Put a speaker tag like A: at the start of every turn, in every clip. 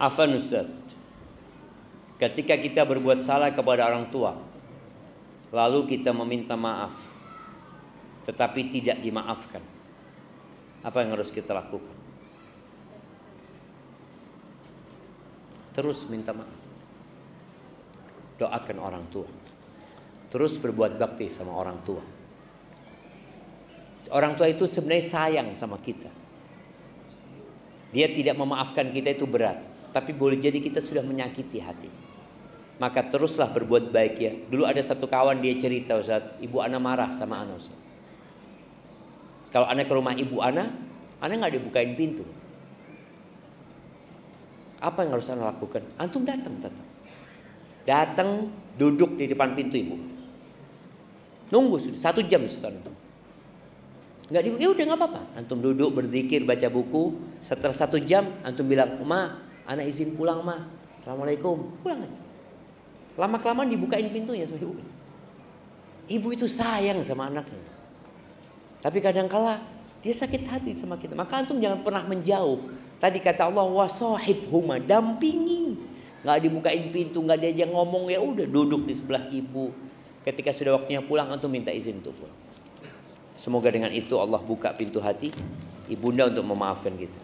A: Afan Ustaz, ketika kita berbuat salah kepada orang tua, lalu kita meminta maaf, tetapi tidak dimaafkan, apa yang harus kita lakukan? Terus minta maaf, doakan orang tua, terus berbuat bakti sama orang tua. Orang tua itu sebenarnya sayang sama kita. Dia tidak memaafkan kita itu berat, tapi boleh jadi kita sudah menyakiti hati. Maka teruslah berbuat baik ya. Dulu ada satu kawan, dia cerita, Ustaz, ibu ana marah sama ana, Ustaz. Kalau ana ke rumah ibu ana nggak dibukain pintu. Apa yang harus ana lakukan? Antum datang tetap. Datang, duduk di depan pintu ibu. Nunggu sudah 1 jam, Ustaz. Nggak dibuka, ya udah nggak apa-apa. Antum duduk berzikir, baca buku. Setelah 1 jam, antum bilang, Ma, ana izin pulang, Ma. Assalamualaikum. Pulang aja. Lama-kelamaan dibukain pintunya sama ibu. Ibu itu sayang sama anaknya. Tapi kadangkala dia sakit hati sama kita. Maka antum jangan pernah menjauh. Tadi kata Allah, wasahibhuma, dampingi. Nggak dibukain pintu, nggak diajak ngomong, ya udah duduk di sebelah ibu. Ketika sudah waktunya pulang, antum minta izin untuk pulang. Semoga dengan itu Allah buka pintu hati ibunda untuk memaafkan kita.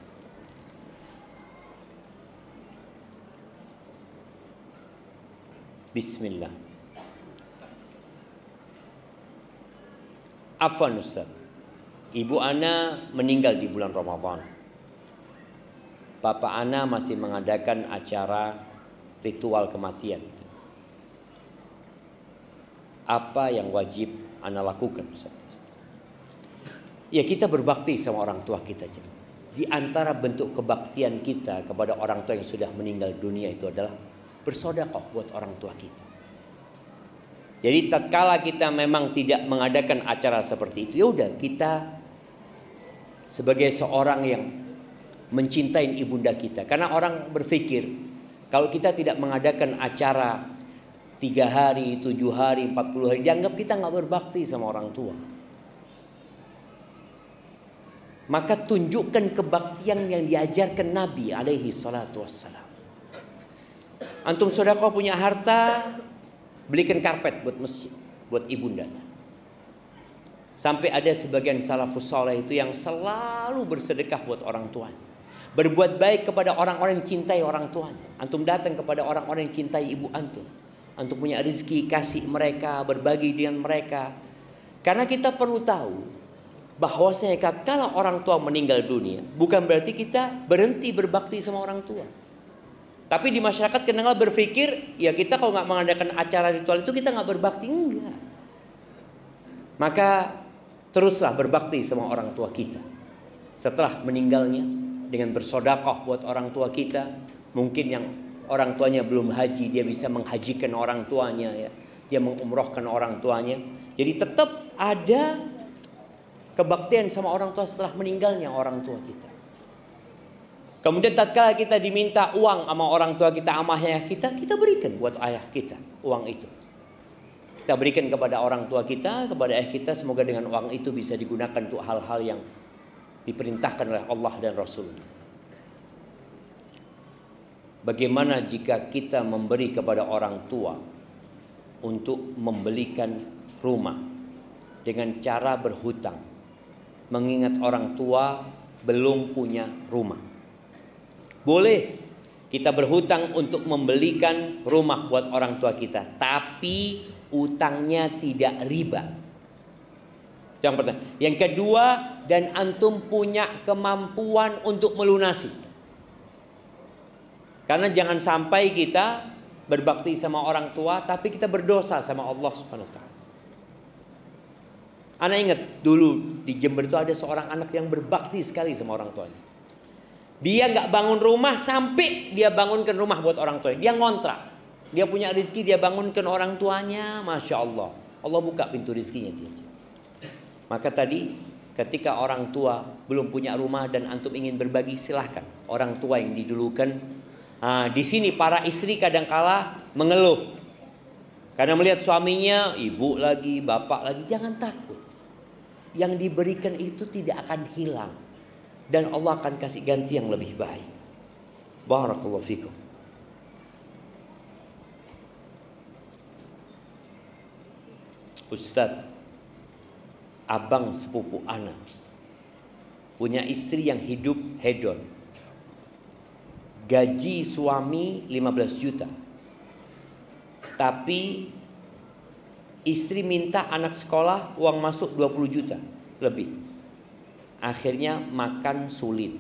A: Bismillah. Afwan Ustaz, ibu ana meninggal di bulan Ramadan. Bapak ana masih mengadakan acara ritual kematian. Apa yang wajib ana lakukan, Ustaz? Ya, kita berbakti sama orang tua kita. Di antara bentuk kebaktian kita kepada orang tua yang sudah meninggal dunia itu adalah bersedekah buat orang tua kita. Jadi tatkala kita memang tidak mengadakan acara seperti itu, ya udah kita sebagai seorang yang mencintai ibunda kita. Karena orang berpikir kalau kita tidak mengadakan acara 3 hari, 7 hari, 40 hari, dianggap kita nggak berbakti sama orang tua. Maka tunjukkan kebaktian yang diajarkan Nabi alaihi salatu wassalam. Antum sedekah punya harta, belikan karpet buat masjid, buat ibundanya. Sampai ada sebagian salafus saleh itu yang selalu bersedekah buat orang tuanya. Berbuat baik kepada orang-orang yang cintai orang tuanya. Antum datang kepada orang-orang yang cintai ibu antum. Antum punya rezeki, kasih mereka, berbagi dengan mereka. Karena kita perlu tahu bahwasanya kalau orang tua meninggal dunia, bukan berarti kita berhenti berbakti sama orang tua. Tapi di masyarakat kadang-kadang berpikir, ya kita kalau nggak mengadakan acara ritual itu kita nggak berbakti. Enggak. Maka teruslah berbakti sama orang tua kita. Setelah meninggalnya, dengan bersedekah buat orang tua kita. Mungkin yang orang tuanya belum haji, dia bisa menghajikan orang tuanya, ya. Dia mengumrohkan orang tuanya. Jadi tetap ada kebaktian sama orang tua setelah meninggalnya orang tua kita. Kemudian tatkala kita diminta uang sama orang tua kita, sama ayah kita, kita berikan buat ayah kita uang itu. Kita berikan kepada orang tua kita, kepada ayah kita, semoga dengan uang itu bisa digunakan untuk hal-hal yang diperintahkan oleh Allah dan Rasul-Nya. Bagaimana jika kita memberi kepada orang tua untuk membelikan rumah dengan cara berhutang, mengingat orang tua belum punya rumah? Boleh kita berhutang untuk membelikan rumah buat orang tua kita, tapi utangnya tidak riba. Yang pertama. Yang kedua, dan antum punya kemampuan untuk melunasi. Karena jangan sampai kita berbakti sama orang tua tapi kita berdosa sama Allah Subhanahu wa taala. Ana ingat dulu di Jember itu ada seorang anak yang berbakti sekali sama orang tuanya. Dia nggak bangun rumah sampai dia bangunkan rumah buat orang tuanya. Dia ngontrak. Dia punya rezeki, dia bangunkan orang tuanya. Masya Allah. Allah buka pintu rezekinya dia. Maka tadi ketika orang tua belum punya rumah dan antum ingin berbagi, silahkan. Orang tua yang didulukan. Di sini para istri kadangkala mengeluh. Karena melihat suaminya, ibu lagi, bapak lagi. Jangan takut. Yang diberikan itu tidak akan hilang. Dan Allah akan kasih ganti yang lebih baik. Barakallahu fikum. Ustadz, abang sepupu anak punya istri yang hidup hedon. Gaji suami 15 juta. Tapi istri minta anak sekolah uang masuk 20 juta lebih. Akhirnya makan sulit.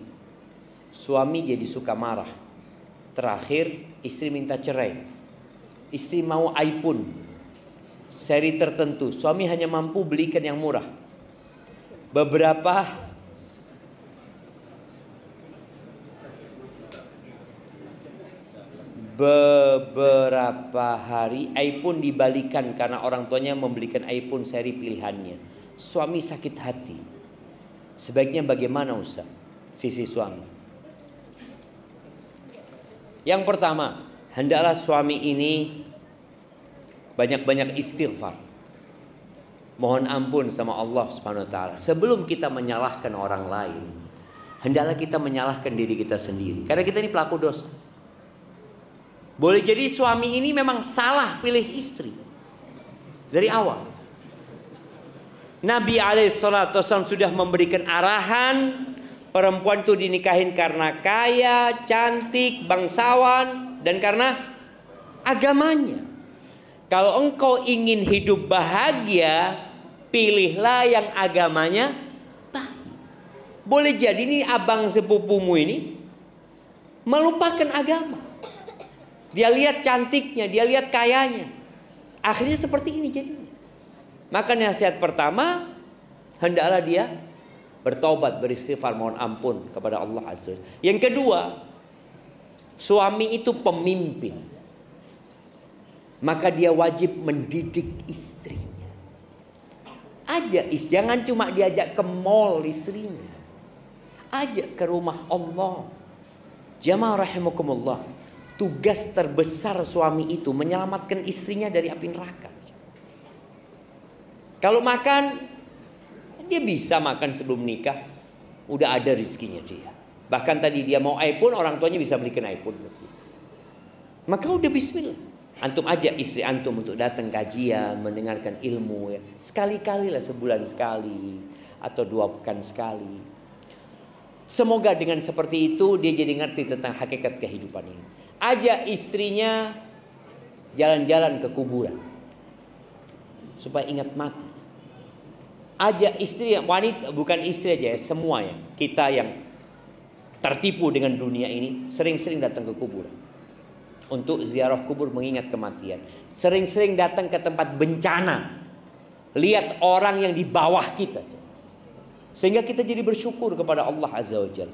A: Suami jadi suka marah. Terakhir istri minta cerai. Istri mau iPhone seri tertentu. Suami hanya mampu belikan yang murah. Beberapa hari iPhone dibalikan karena orang tuanya membelikan iPhone seri pilihannya. Suami sakit hati. Sebaiknya bagaimana Ustaz? Sisi suami. Yang pertama, hendaklah suami ini banyak-banyak istighfar. Mohon ampun sama Allah Subhanahu wa taala. Sebelum kita menyalahkan orang lain, hendaklah kita menyalahkan diri kita sendiri. Karena kita ini pelaku dosa. Boleh jadi suami ini memang salah pilih istri dari awal. Nabi SAW sudah memberikan arahan, perempuan itu dinikahin karena kaya, cantik, bangsawan, dan karena agamanya. Kalau engkau ingin hidup bahagia, pilihlah yang agamanya baik. Boleh jadi ini abang sepupumu ini melupakan agama. Dia lihat cantiknya, dia lihat kayanya. Akhirnya seperti ini jadinya. Maka nasihat pertama, hendaklah dia bertobat, beristighfar, mohon ampun kepada Allah Azza. Yang kedua, suami itu pemimpin. Maka dia wajib mendidik istrinya. Jangan cuma diajak ke mall istrinya. Ajak ke rumah Allah. Jamaah rahimakumullah. Tugas terbesar suami itu menyelamatkan istrinya dari api neraka. Kalau makan, dia bisa makan sebelum nikah. Udah ada rezekinya dia. Bahkan tadi dia mau iPhone, orang tuanya bisa belikan iPhone. Maka udah bismillah. Antum ajak istri antum untuk datang kajian, mendengarkan ilmu ya. Sekali-kali lah, sebulan sekali atau 2 pekan sekali. Semoga dengan seperti itu dia jadi ngerti tentang hakikat kehidupan ini. Ajak istrinya jalan-jalan ke kuburan supaya ingat mati. Ajak istri, wanita, bukan istri aja ya, semua ya. Kita yang tertipu dengan dunia ini sering-sering datang ke kuburan untuk ziarah kubur, mengingat kematian. Sering-sering datang ke tempat bencana, lihat orang yang di bawah kita, sehingga kita jadi bersyukur kepada Allah Azza wa Jalla.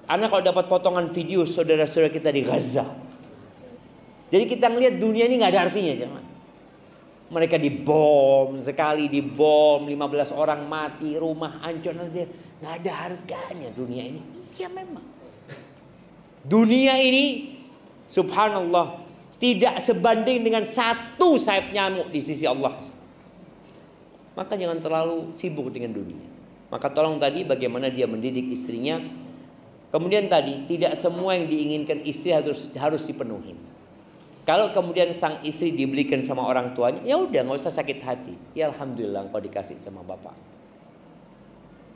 A: Anak kalau dapat potongan video saudara-saudara kita di Gaza, jadi kita ngelihat dunia ini nggak ada artinya, jangan. Mereka dibom, sekali dibom 15 orang mati, rumah hancur, nanti nggak ada harganya dunia ini. Iya memang. Dunia ini subhanallah tidak sebanding dengan satu sayap nyamuk di sisi Allah. Maka jangan terlalu sibuk dengan dunia. Maka tolong tadi bagaimana dia mendidik istrinya. Kemudian tadi tidak semua yang diinginkan istri harus dipenuhi. Kalau kemudian sang istri dibelikan sama orang tuanya, ya udah nggak usah sakit hati. Ya alhamdulillah engkau dikasih sama bapak.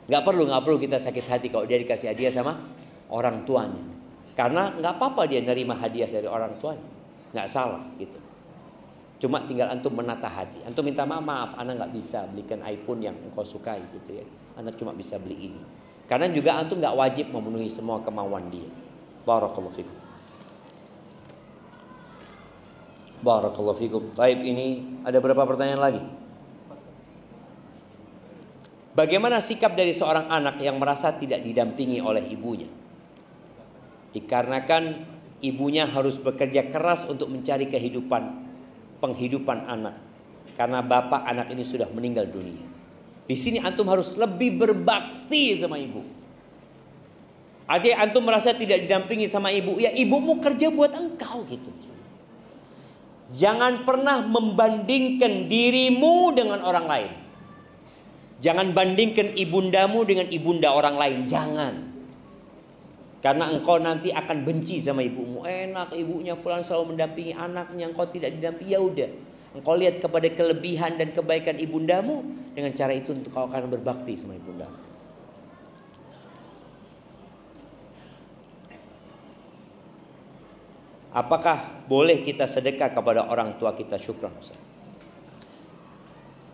A: Nggak perlu kita sakit hati kalau dia dikasih hadiah sama orang tuanya. Karena nggak apa-apa dia nerima hadiah dari orang tuanya, nggak salah gitu. Cuma tinggal antum menata hati. Antum minta maaf, anak nggak bisa belikan iPhone yang engkau sukai gitu ya. Anak cuma bisa beli ini. Karena juga antum nggak wajib memenuhi semua kemauan dia. Barakallahu fikum. Barakallahu fikum. Baik, ini ada berapa pertanyaan lagi? Bagaimana sikap dari seorang anak yang merasa tidak didampingi oleh ibunya? Dikarenakan ibunya harus bekerja keras untuk mencari penghidupan anak. Karena bapak anak ini sudah meninggal dunia. Di sini antum harus lebih berbakti sama ibu. Artinya antum merasa tidak didampingi sama ibu, ya ibumu kerja buat engkau gitu. Jangan pernah membandingkan dirimu dengan orang lain. Jangan bandingkan ibundamu dengan ibunda orang lain. Jangan. Karena engkau nanti akan benci sama ibumu. Enak ibunya fulan selalu mendampingi anaknya, engkau tidak didampingi. Ya udah, engkau lihat kepada kelebihan dan kebaikan ibundamu. Dengan cara itu engkau akan berbakti sama ibundamu. Apakah boleh kita sedekah kepada orang tua kita? Syukran Ustaz.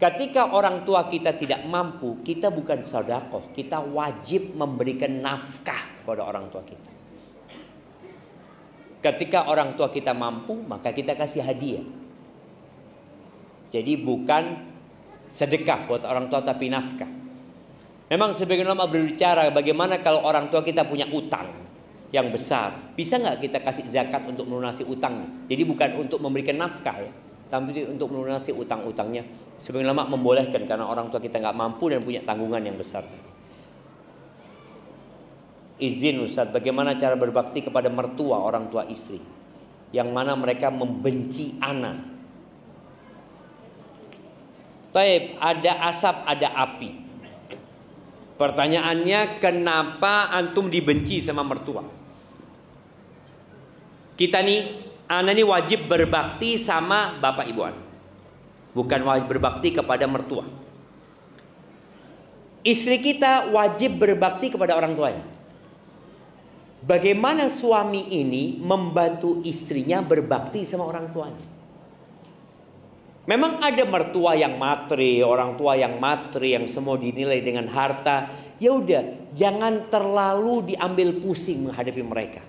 A: Ketika orang tua kita tidak mampu, kita bukan sedekah, kita wajib memberikan nafkah kepada orang tua kita. Ketika orang tua kita mampu, maka kita kasih hadiah. Jadi bukan sedekah buat orang tua tapi nafkah. Memang sebagian ulama berbicara bagaimana kalau orang tua kita punya utang yang besar, bisa nggak kita kasih zakat untuk melunasi utangnya? Jadi bukan untuk memberikan nafkah ya, tapi untuk melunasi utang-utangnya. Sebagian ulama membolehkan karena orang tua kita nggak mampu dan punya tanggungan yang besar. Izin Ustaz, bagaimana cara berbakti kepada mertua orang tua istri yang mana mereka membenci anak? Taib, ada asap, ada api. Pertanyaannya, kenapa antum dibenci sama mertua? Kita nih, anak ini wajib berbakti sama bapak ibu anak, bukan wajib berbakti kepada mertua. Istri kita wajib berbakti kepada orang tuanya. Bagaimana suami ini membantu istrinya berbakti sama orang tuanya? Memang ada mertua yang materi, orang tua yang materi, yang semua dinilai dengan harta. Ya udah, jangan terlalu diambil pusing menghadapi mereka.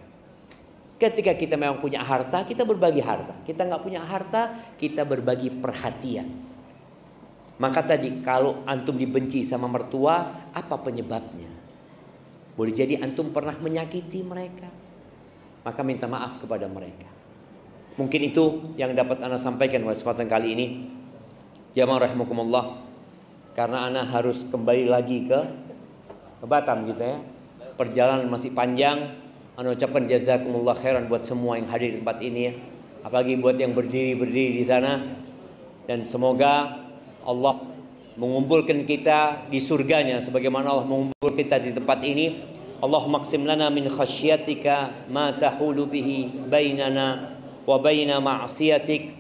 A: Ketika kita memang punya harta, kita berbagi harta. Kita nggak punya harta, kita berbagi perhatian. Maka tadi kalau antum dibenci sama mertua, apa penyebabnya? Boleh jadi antum pernah menyakiti mereka, maka minta maaf kepada mereka. Mungkin itu yang dapat ana sampaikan pada kesempatan kali ini. Jamaah rahimakumullah. Karena ana harus kembali lagi ke Batam gitu ya. Perjalanan masih panjang. Ana ucapkan jazakumullah khairan buat semua yang hadir di tempat ini ya. Apalagi buat yang berdiri di sana. Dan semoga Allah mengumpulkan kita di surganya sebagaimana Allah mengumpulkan kita di tempat ini. Allahumma qsim lana min khasyatika ma tahulu bihi bainana wa baina ma'siyatik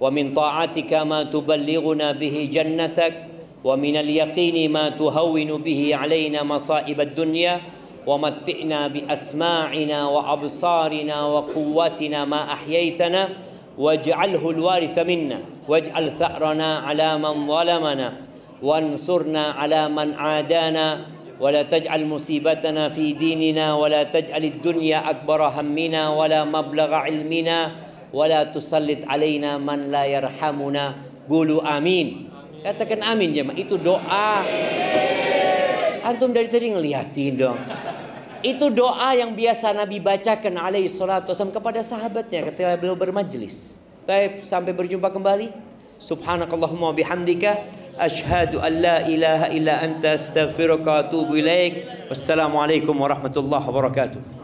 A: wa min ta'atika ma tuballighuna bihi jannatak wa min al-yaqini ma tuhawwinu bihi alaina masa'ib ad-dunya wa matti'na bi asma'ina wa absarina wa quwwatina ma ahyaytana waj'alhu al-waritha minna waj'al tha'rana 'ala man zalamana وانصرنا على من عادانا ولا تجعل مصيبتنا في ديننا ولا تجعل الدنيا أكبر همنا ولا مبلغ علمنا ولا تسلط علينا من لا يرحمنا قولوا آمين. Katakan amin jemaah. Itu doa. Antum dari tadi ngeliatin dong. Itu doa yang biasa Nabi bacakan alaihi salatu wasallam kepada sahabatnya ketika beliau bermajlis. Baik, sampai berjumpa kembali. Subhanakallahumma bihamdika asyhadu an la ilaha illa anta astaghfiruka wa atubu ilaik. Wassalamualaikum warahmatullahi wabarakatuh.